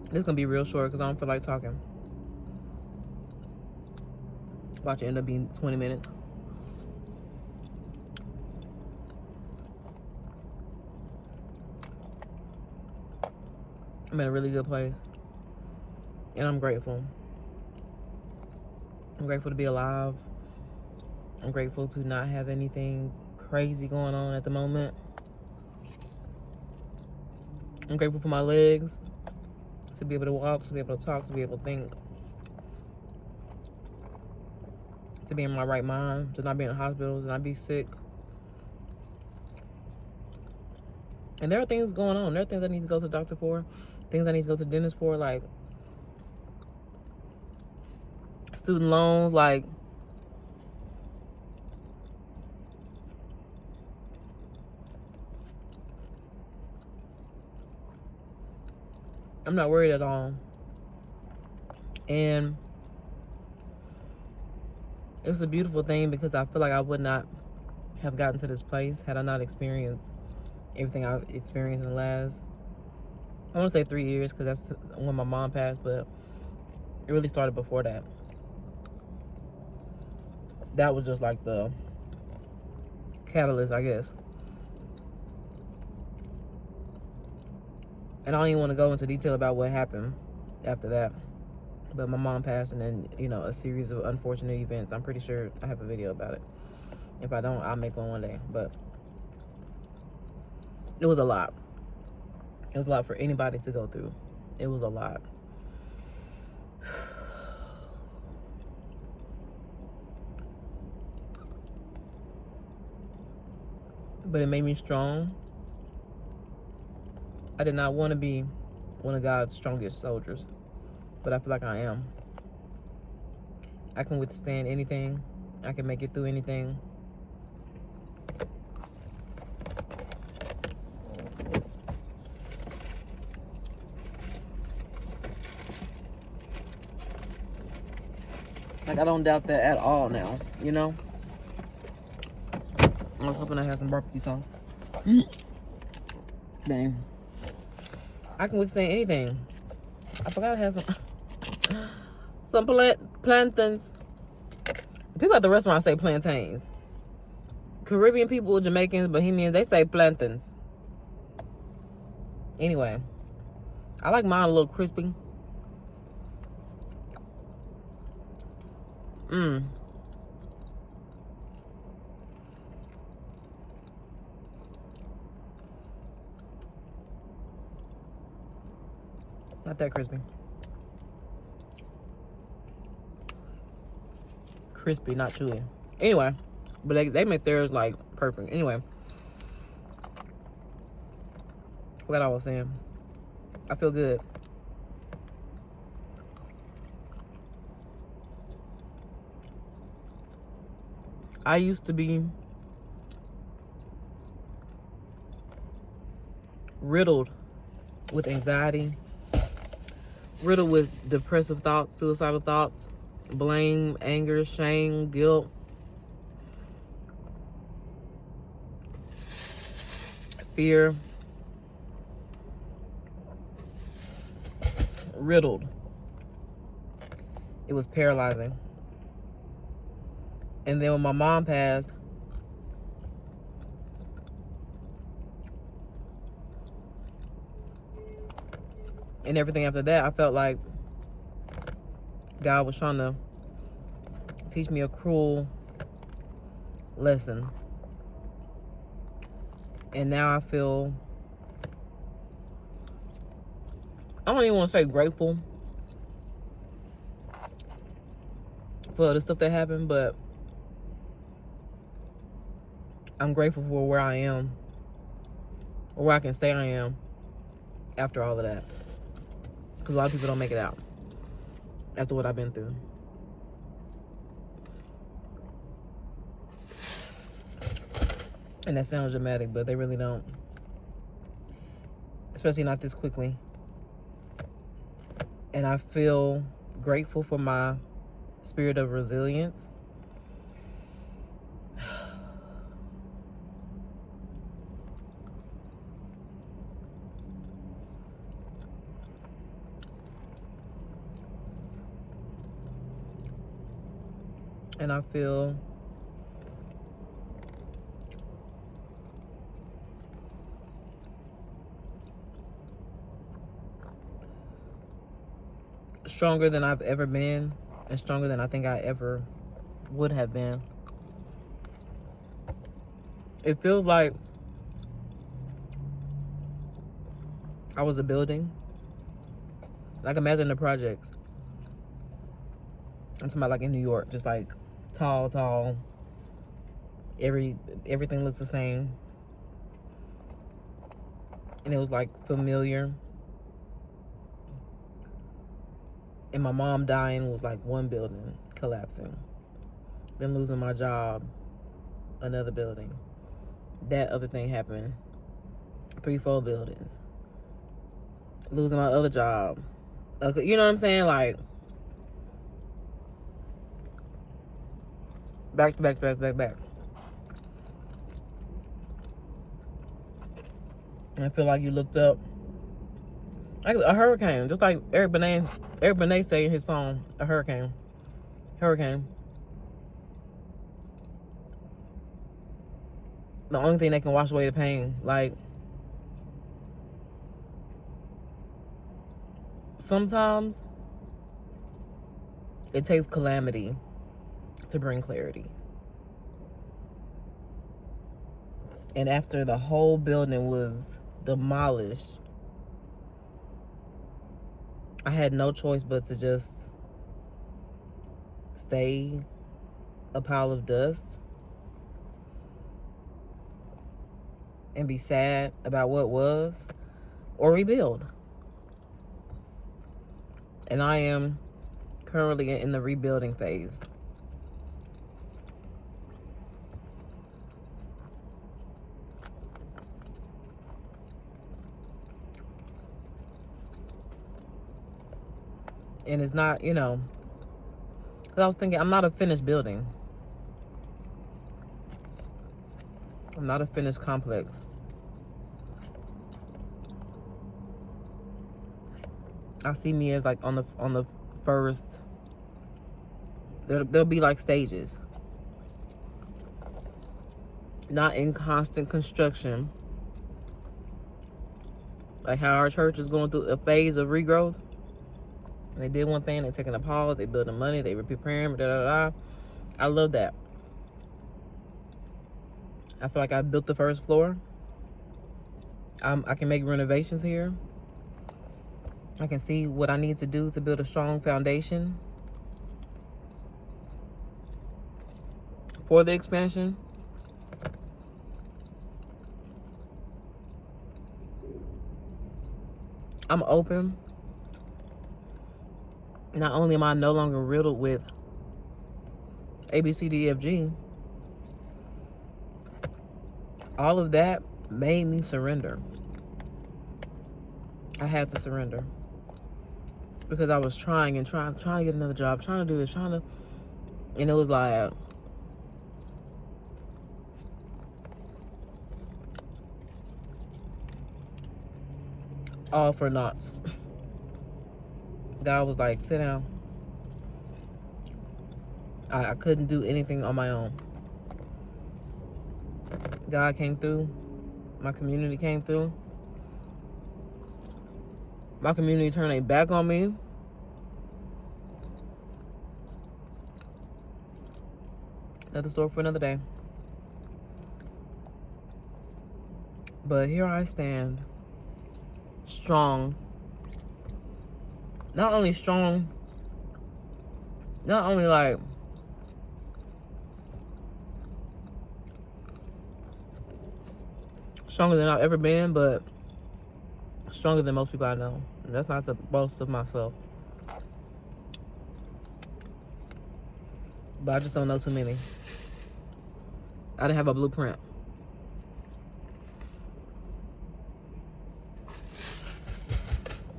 This is gonna be real short because I don't feel like talking. Watch it end up being 20 minutes. I'm in a really good place. And I'm grateful. I'm grateful to be alive. I'm grateful to not have anything crazy going on at the moment. I'm grateful for my legs, to be able to walk, to be able to talk, to be able to think, to be in my right mind, to not be in the hospital, to not be sick. And there are things going on. There are things I need to go to the doctor for, things I need to go to the dentist for, like student loans, like I'm not worried at all. And it's a beautiful thing because I feel like I would not have gotten to this place had I not experienced everything I've experienced in the last, I want to say 3 years, because that's when my mom passed, but it really started before that. That was just like the catalyst, I guess. And I don't even want to go into detail about what happened after that. But my mom passed, and then, you know, a series of unfortunate events. I'm pretty sure I have a video about it. If I don't, I'll make one day. But it was a lot. It was a lot for anybody to go through. It was a lot. But it made me strong. I did not want to be one of God's strongest soldiers, but I feel like I am. I can withstand anything. I can make it through anything. Like, I don't doubt that at all now, you know? I was hoping I had some barbecue sauce. Dang. I can withstand anything. I forgot I had some plantains. People at the restaurant say plantains. Caribbean people, Jamaicans, Bohemians, they say plantains. Anyway, I like mine a little crispy. Not that crispy. Crispy, not chewy. Anyway, but they make theirs like perfect. Anyway, what I was saying. I feel good. I used to be riddled with anxiety, riddled with depressive thoughts, suicidal thoughts, blame, anger, shame, guilt, fear. Riddled. It was paralyzing. And then when my mom passed, and everything after that, I felt like God was trying to teach me a cruel lesson. And now I feel, I don't even want to say grateful for the stuff that happened, but I'm grateful for where I am, or where I can say I am after all of that. Because a lot of people don't make it out after what I've been through. And that sounds dramatic, but they really don't. Especially not this quickly. And I feel grateful for my spirit of resilience. And I feel stronger than I've ever been, and stronger than I think I ever would have been. It feels like I was a building. Like, imagine the projects. I'm talking about like in New York, just like tall. Everything looks the same. And it was like familiar. And my mom dying was like one building collapsing. Then losing my job, another building. That other thing happened. 3-4 buildings. Losing my other job. You know what I'm saying? Like, back to back. And I feel like you looked up like a hurricane, just like Eric Benet say in his song, a hurricane. The only thing that can wash away the pain. Like, sometimes it takes calamity to bring clarity. And after the whole building was demolished, I had no choice but to just stay a pile of dust and be sad about what was, or rebuild. And I am currently in the rebuilding phase. And it's not, because I was thinking, I'm not a finished building. I'm not a finished complex. I see me as like on the first. There'll be like stages. Not in constant construction. Like how our church is going through a phase of regrowth. They did one thing, they're taking a pause, they building money, they were preparing, I love that. I feel like I built the first floor. I can make renovations here. I can see what I need to do to build a strong foundation for the expansion. I'm open. Not only am I no longer riddled with ABCDFG, all of that made me surrender. I had to surrender because I was trying to get another job, trying to do this, and it was like, all for naught. God was like, sit down. I couldn't do anything on my own. God came through. My community came through. My community turned their back on me. Another story for another day. But here I stand, strong. Not only strong, not only like stronger than I've ever been, but stronger than most people I know. And that's not to boast of myself. But I just don't know too many. I didn't have a blueprint.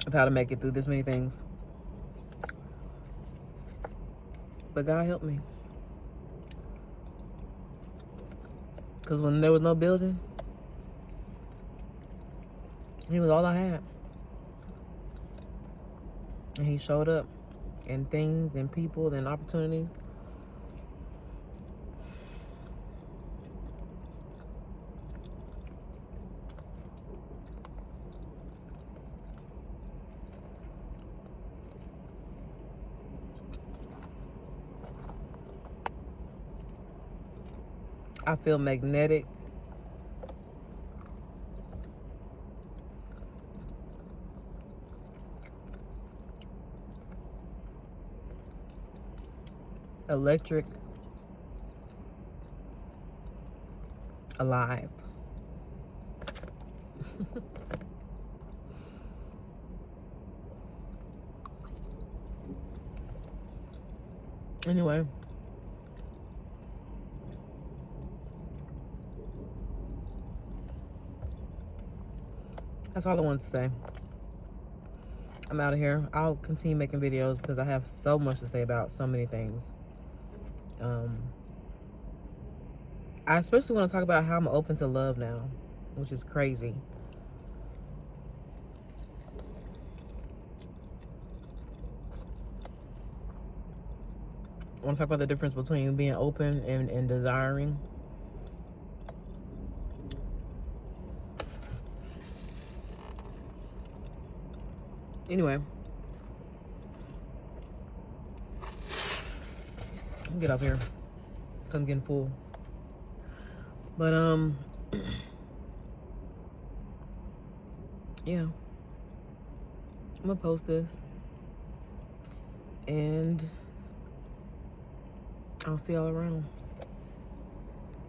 Of how to make it through this many things. But God helped me. Because when there was no building, He was all I had. And He showed up in things and people and opportunities I feel magnetic. Electric. Alive. Anyway. That's all I wanted to say. I'm out of here. I'll continue making videos because I have so much to say about so many things. I especially want to talk about how I'm open to love now, which is crazy. I want to talk about the difference between being open and desiring. Anyway, I'll get up here. I'm getting full. But yeah, I'm gonna post this, and I'll see y'all around.